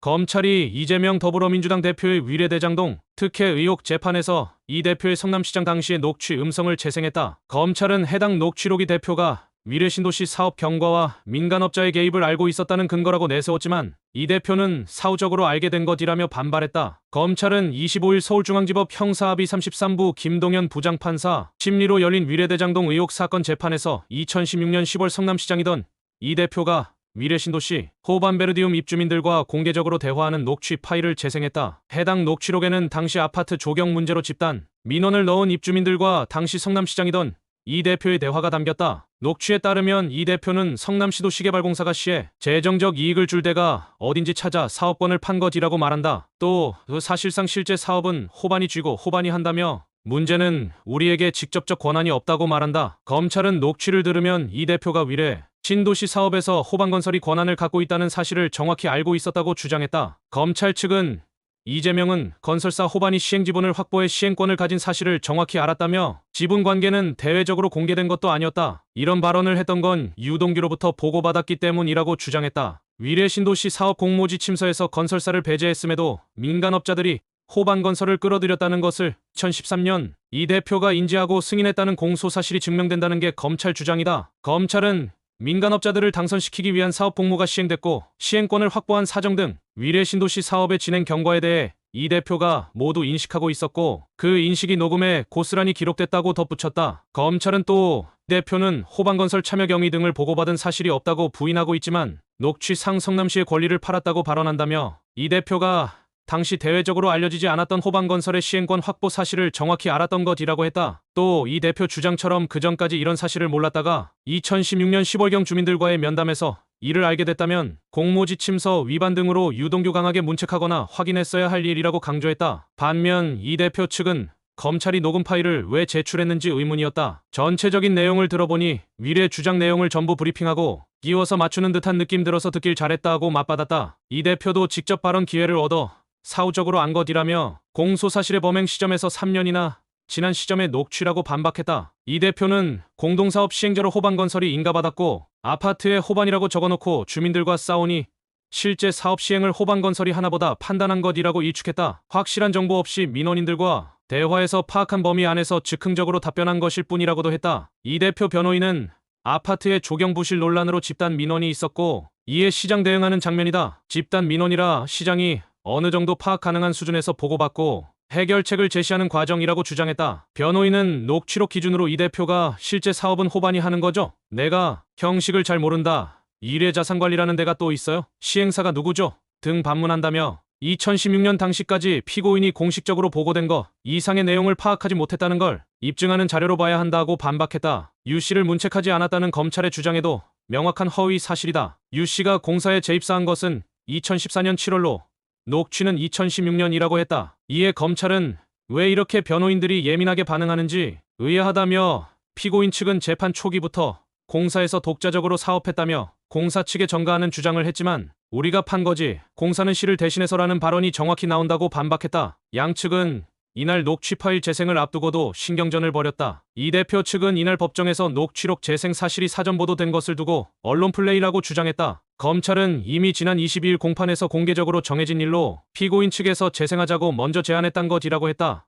검찰이 이재명 더불어민주당 대표의 위례대장동 특혜 의혹 재판에서 이 대표의 성남시장 당시의 녹취 음성을 재생했다. 검찰은 해당 녹취록이 대표가 위례신도시 사업 경과와 민간업자의 개입을 알고 있었다는 근거라고 내세웠지만 이 대표는 사후적으로 알게 된 것이라며 반발했다. 검찰은 25일 서울중앙지법 형사합의 33부 김동현 부장판사 심리로 열린 위례대장동 의혹 사건 재판에서 2016년 10월 성남시장이던 이 대표가 위례신도시 호반베르디움 입주민들과 공개적으로 대화하는 녹취 파일을 재생했다. 해당 녹취록에는 당시 아파트 조경 문제로 집단 민원을 넣은 입주민들과 당시 성남시장이던 이 대표의 대화가 담겼다. 녹취에 따르면 이 대표는 성남시도 시개발공사가 시에 재정적 이익을 줄 데가 어딘지 찾아 사업권을 판 것이라고 말한다. 또 사실상 실제 사업은 호반이 쥐고 호반이 한다며 문제는 우리에게 직접적 권한이 없다고 말한다. 검찰은 녹취를 들으면 이 대표가 위례 신도시 사업에서 호반건설이 권한을 갖고 있다는 사실을 정확히 알고 있었다고 주장했다. 검찰 측은 이재명은 건설사 호반이 시행지분을 확보해 시행권을 가진 사실을 정확히 알았다며 지분 관계는 대외적으로 공개된 것도 아니었다. 이런 발언을 했던 건 유동규로부터 보고받았기 때문이라고 주장했다. 위례 신도시 사업 공모지 침서에서 건설사를 배제했음에도 민간업자들이 호반건설을 끌어들였다는 것을 2013년 이 대표가 인지하고 승인했다는 공소사실이 증명된다는 게 검찰 주장이다. 검찰은 민간업자들을 당선시키기 위한 사업 공모가 시행됐고 시행권을 확보한 사정 등 위례 신도시 사업의 진행 경과에 대해 이 대표가 모두 인식하고 있었고 그 인식이 녹음에 고스란히 기록됐다고 덧붙였다. 검찰은 또 대표는 호반건설 참여 경위 등을 보고받은 사실이 없다고 부인하고 있지만 녹취상 성남시의 권리를 팔았다고 발언한다며 이 대표가 당시 대외적으로 알려지지 않았던 호반건설의 시행권 확보 사실을 정확히 알았던 것이라고 했다. 또 이 대표 주장처럼 그전까지 이런 사실을 몰랐다가 2016년 10월경 주민들과의 면담에서 이를 알게 됐다면 공모지 침서 위반 등으로 유동규 강하게 문책하거나 확인했어야 할 일이라고 강조했다. 반면 이 대표 측은 검찰이 녹음 파일을 왜 제출했는지 의문이었다. 전체적인 내용을 들어보니 위례 주장 내용을 전부 브리핑하고 끼워서 맞추는 듯한 느낌 들어서 듣길 잘했다고 맞받았다. 이 대표도 직접 발언 기회를 얻어 사후적으로 안 것이라며 공소사실의 범행 시점에서 3년이나 지난 시점의 녹취라고 반박했다. 이 대표는 공동사업 시행자로 호반건설이 인가받았고 아파트에 호반이라고 적어놓고 주민들과 싸우니 실제 사업 시행을 호반건설이 하나보다 판단한 것이라고 일축했다. 확실한 정보 없이 민원인들과 대화에서 파악한 범위 안에서 즉흥적으로 답변한 것일 뿐이라고도 했다. 이 대표 변호인은 아파트의 조경 부실 논란으로 집단 민원이 있었고 이에 시장 대응하는 장면이다. 집단 민원이라 시장이 어느 정도 파악 가능한 수준에서 보고받고 해결책을 제시하는 과정이라고 주장했다. 변호인은 녹취록 기준으로 이 대표가 실제 사업은 호반이 하는 거죠? 내가 형식을 잘 모른다. 위례자산관리라는 데가 또 있어요? 시행사가 누구죠? 등 반문한다며 2016년 당시까지 피고인이 공식적으로 보고된 것 이상의 내용을 파악하지 못했다는 걸 입증하는 자료로 봐야 한다고 반박했다. 유 씨를 문책하지 않았다는 검찰의 주장에도 명확한 허위 사실이다. 유 씨가 공사에 재입사한 것은 2014년 7월로 녹취는 2016년이라고 했다. 이에 검찰은 왜 이렇게 변호인들이 예민하게 반응하는지 의아하다며 피고인 측은 재판 초기부터 공사에서 독자적으로 사업했다며 공사 측에 전가하는 주장을 했지만 우리가 판 거지 공사는 시를 대신해서라는 발언이 정확히 나온다고 반박했다. 양측은 이날 녹취 파일 재생을 앞두고도 신경전을 벌였다. 이 대표 측은 이날 법정에서 녹취록 재생 사실이 사전 보도된 것을 두고 언론 플레이라고 주장했다. 검찰은 이미 지난 22일 공판에서 공개적으로 정해진 일로 피고인 측에서 재생하자고 먼저 제안했단 것이라고 했다.